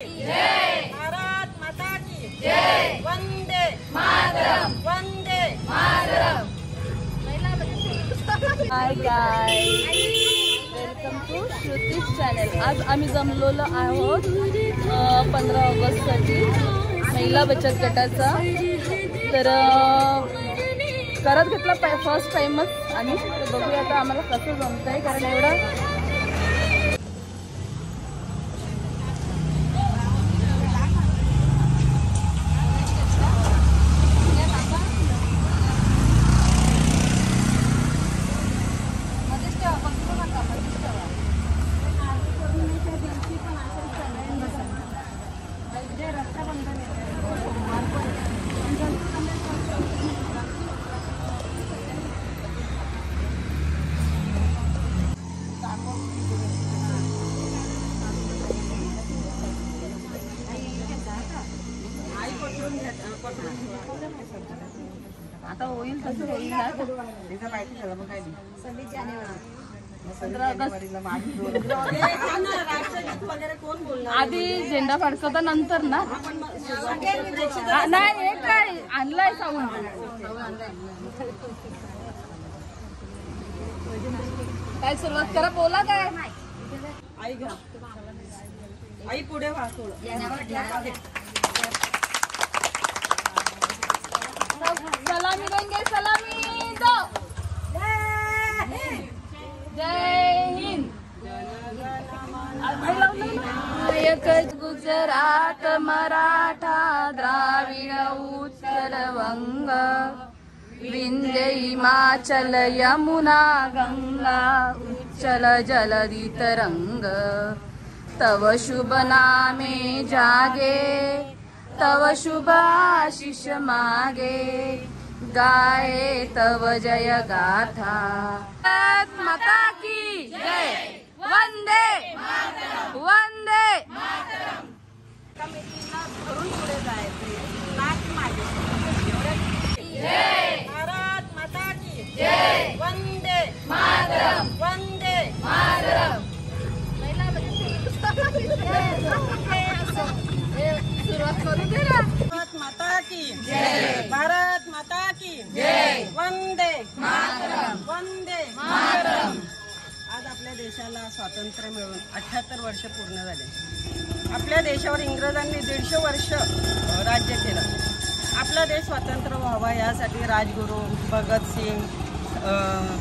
जय भारत माता की जय। वंदे मातरम, वंदे मातरम। Hi guys, welcome to Shruti's channel. आज आम्ही जमलेलो आहोत 15 ऑगस्टसाठी महिला बचत गटाचा। तर करत घेतला फर्स्ट टाइमच आम्ही। बघूया आता आम्हाला कसं जमतंय, कारण एवढा आता होईल तसं होईल ना। 26 जानेवारी 15 ऑगस्ट आधी झेंडा फडकवता नंतर ना। नाही हे काय आणलाय साऊंड, काय सुरुवात करा, बोला काय। आई घ्या, आई पुढे व्हा सलामी देंगे, सलामी दो। जय हिंद। एकच गुजरात, मराठा, द्राविड, उत्कल, वंग, विंध्य, हिमाचल, यमुना, गंगा, उच्चल जलधि तरंग। तव शुभ नामे जागे, तव शुभ आशीष मागे, गाए तव जय गाथा। भारत माता की जय। वंदे मातरम, वंदे मातरम। कमिटीला धरून पुढे जायचे, नाक मागे। जय भारत माता की जय। वंदे मातरम, वंदे मातरम। सुरुवात करू दे ना। भारत माता की जय। भारत माता की जय। वंदे मातरम, वंदे मातरम। आज आपल्या देशाला स्वातंत्र्य मिळून 78 वर्ष पूर्ण झाले। आपल्या देशावर इंग्रजांनी 150 वर्ष राज्य केलं। आपला देश स्वतंत्र व्हावा यासाठी राजगुरू भगतसिंग,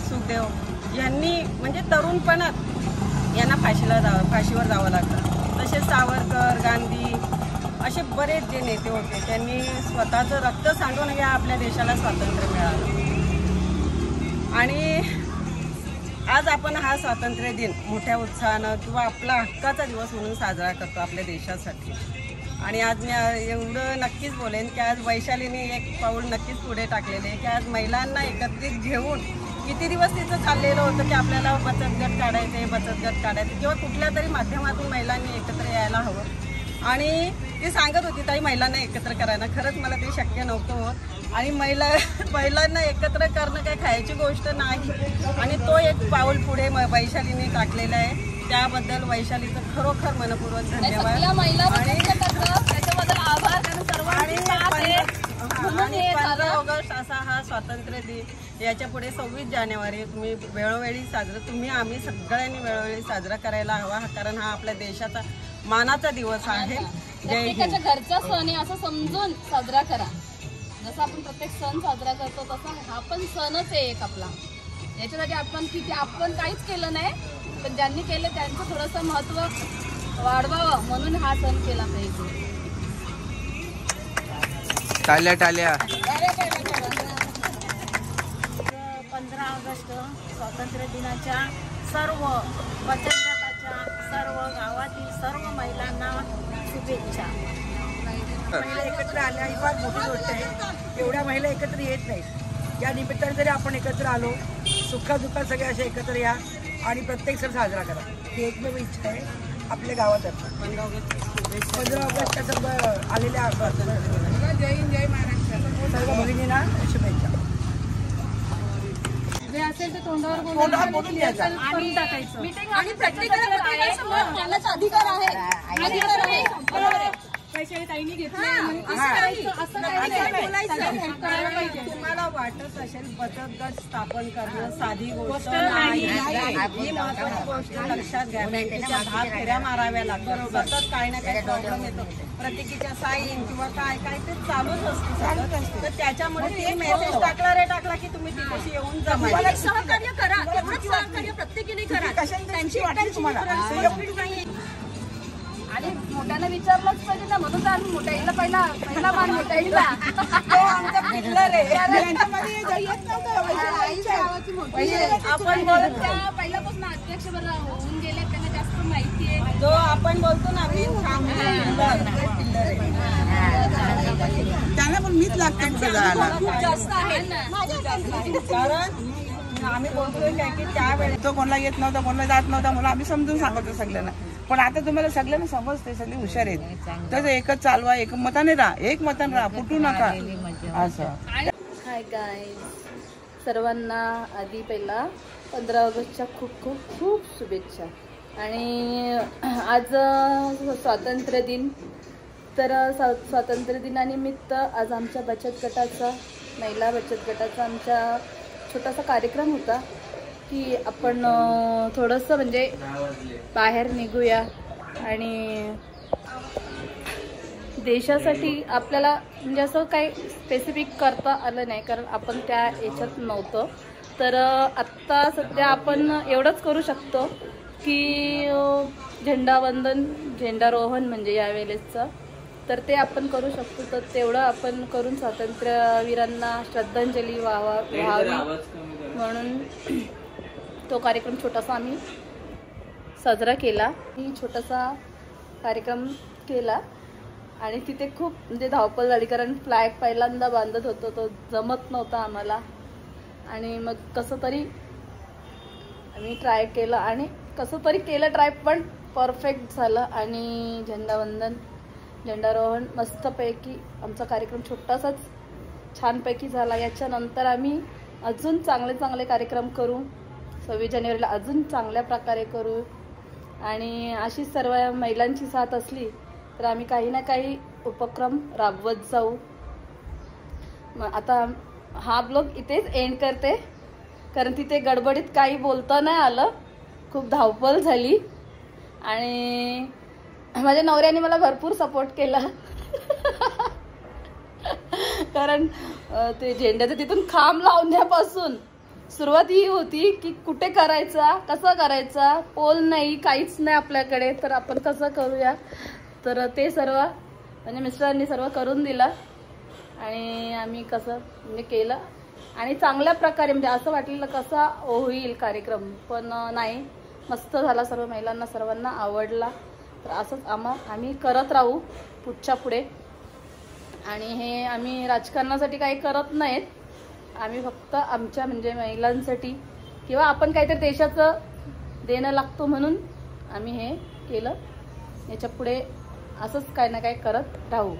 सुखदेव यांनी म्हणजे तरुणपणात यांना फाशीवर जावं लागलं। तसेच सावरकर, गांधी असे बरेच जे नेते होते त्यांनी स्वतःचं रक्त सांडून या आपल्या देशाला स्वातंत्र्य मिळालं। आणि आज आपण हा स्वातंत्र्य दिन मोठ्या उत्साहानं किंवा आपला हक्काचा दिवस म्हणून साजरा करतो आपल्या देशासाठी। आणि आज मी एवढं नक्कीच बोलेन की आज वैशालीने एक पाऊल नक्कीच पुढे टाकलेले आहे की आज महिलांना एकत्रित घेऊन किती दिवस तिचं चाललेलं होतं की आपल्याला बचत गट काढायचे किंवा कुठल्या तरी माध्यमातून महिलांनी एकत्र यायला हवं। आणि ती सांगत होती ताई महिलांना एकत्र करायला, खरंच मला ते शक्य नव्हतं होत। आणि महिलांना एकत्र करणं काही खायची गोष्ट नाही। आणि तो एक पाऊल पुढे वैशालीने टाकलेला आहे, त्याबद्दल वैशालीचं खरोखर मनपूर्वक धन्यवाद। आणि 15 ऑगस्ट असा हा स्वातंत्र्य दिन, याच्या पुढे 26 जानेवारी तुम्ही वेळोवेळी आम्ही सगळ्यांनी वेळोवेळी साजरा करायला हवा, कारण हा आपल्या देशाचा मानाचा दिवस आहे। प्रत्येकाच्या घरचा सण आहे असं समजून साजरा करा। जसं आपण प्रत्येक सण साजरा करतो तसा हा पण सणच आहे एक आपला। याच्यासाठी आपण काहीच केलं नाही, पण ज्यांनी केलं त्यांचं थोडंसं महत्त्व वाढवावं म्हणून हा सण केला पाहिजे। टाल्या टाल्या। 15 ऑगस्ट स्वातंत्र्य दिनाच्या सर्व बचत गटाच्या सर्व गावातील सर्व महिलांना शुभेच्छा। महिला एकत्र आल्या ही फार मोठी गोष्ट आहे। एवढ्या महिला एकत्र येत नाहीत। या निमित्ताने जरी आपण एकत्र आलो, सुखादुःखात सगळे असे एकत्र या आणि प्रत्येक सण साजरा करा, ही एकमेव इच्छा आहे आपल्या गावात। 15 ऑगस्टच्या सर्व आलेल्या जय हिंद, जय महाराष्ट्र सर्व भगिनींना शुभेच्छा। जे असेल ते तोंडावर तोंडावर बोलून द्यायचं. आणि टाकायचं. आणि प्रत्येकाला समोर बोलण्याचा अधिकार आहे. पैशाने ताईने घेतलं म्हणून असं करायचं, असं करायचं. सगळ्यांनी help करायला पाहिजे. तुम्हाला वाटत असेल बचत गट स्थापन करणं साधी गोष्ट नाही. ही महत्वाची गोष्ट लक्षात घ्या. बँकेच्या 10 फेऱ्या माराव्या लागतात. सतत काही ना काही प्रॉब्लेम येतो. प्रत्येकीच्या साईन किंवा काय काय ते चालूच असतं. तर त्याच्यामुळे ते मेसेज टाकला की तुम्ही तिथे येऊन जमा. सहकार्य करा, तेवढंच सहकार्य प्रत्येकाने करा. कशाची वाटली तुम्हाला? आणि मोठ्यानं विचारलंच पाहिजे ना, म्हणून तर आम्ही मोठ्याईला पहिला मान मोठ्याईला. आपण बोलत त्या पहिल्यापासून अध्यक्ष होऊन गेले, त्यांना जास्त माहिती आहे. जो आपण बोलतो ना मी त्यांना पण मीच लागते कुठे जायला. खूप जास्त आहे ना. कारण आम्ही बोलतोय काय की त्यावेळेस तो कोणाला येत नव्हता, कोणाला जात नव्हता म्हणून आम्ही समजून सांगतो सगळ्यांना. पण आता तुम्हाला सगळ्यांना समजते, सगळे हुशार आहेत. तर एकच चालवा, एक मताने राहा, एक मताने राहा, फुटू नका असं. हाय गाईज, सर्वांना आधी पहिला 15 ऑगस्टच्या खूप खूप खूप शुभेच्छा. आणि आज स्वातंत्र्य दिन. तर स्वातंत्र्य दिनानिमित्त आज आमच्या बचत गटाचा, महिला बचत गटाचा आमचा छोटासा कार्यक्रम होता की आपण थोडंसं म्हणजे बाहेर निघूया आणि देशासाठी आपल्याला म्हणजे असं काही स्पेसिफिक करता आलं नाही, कारण आपण त्या याच्यात नव्हतं. तर आत्ता सध्या आपण एवढंच करू शकतो की झेंडावंदन, झेंडारोहण म्हणजे यावेळेसचं, तर ते आपण करू शकतो. तर तेवढं आपण करून स्वातंत्र्यवीरांना श्रद्धांजली व्हावी म्हणून तो कार्यक्रम छोटासा आम्ही साजरा केला. ही छोटासा कार्यक्रम केला आणि तिथे खूप म्हणजे धावपळ झाली, कारण फ्लॅग पहिल्यांदा बांधत होतो, तो जमत नव्हता आम्हाला. आणि मग कसं तरी आम्ही ट्राय केलं आणि कसं तरी केलं ट्राय, पण परफेक्ट झालं. आणि झेंडावंदन, झेंडारोहण मस्तपैकी आमचा कार्यक्रम छोटासाच छानपैकी झाला. याच्यानंतर आम्ही अजून चांगले चांगले कार्यक्रम करू, 26 जानेवारीला अजून चांगल्या प्रकारे करू. आणि अशी सर्व महिलांची साथ असली तर आम्ही काही ना काही उपक्रम राबवत जाऊ. मग आता हा ब्लॉग इथेच एंड करते, कारण तिथे गडबडीत काही बोलता नाही आलं, खूप धावपळ झाली. आणि माझ्या नवऱ्याने मला भरपूर सपोर्ट केला कारण ते झेंड्याचं तिथून खांब लावण्यापासून सुरुवात ही होती की कुठे करायचा, कसा करायचा, पोल नाही, काहीच नाही आपल्याकडे, तर आपण कसं करूया. तर ते सर्व म्हणजे मिस्टरांनी सर्व करून दिलं आणि आम्ही कसं म्हणजे केलं. आणि चांगल्या प्रकारे म्हणजे असं वाटलेलं कसा होईल कार्यक्रम, पण नाही, मस्त झाला. सर्व महिलांना सर्वांना आवडला. तर असंच आम्ही करत राहू पुढच्या पुढे. आणि हे आम्ही राजकारणासाठी काही करत नाहीत, आम्ही फक्त आमच्या म्हणजे महिलांसाठी किंवा आपण काहीतरी देशाचं देणं लागतो म्हणून आम्ही हे केलं. याच्या पुढे असंच काही ना काही करत राहू.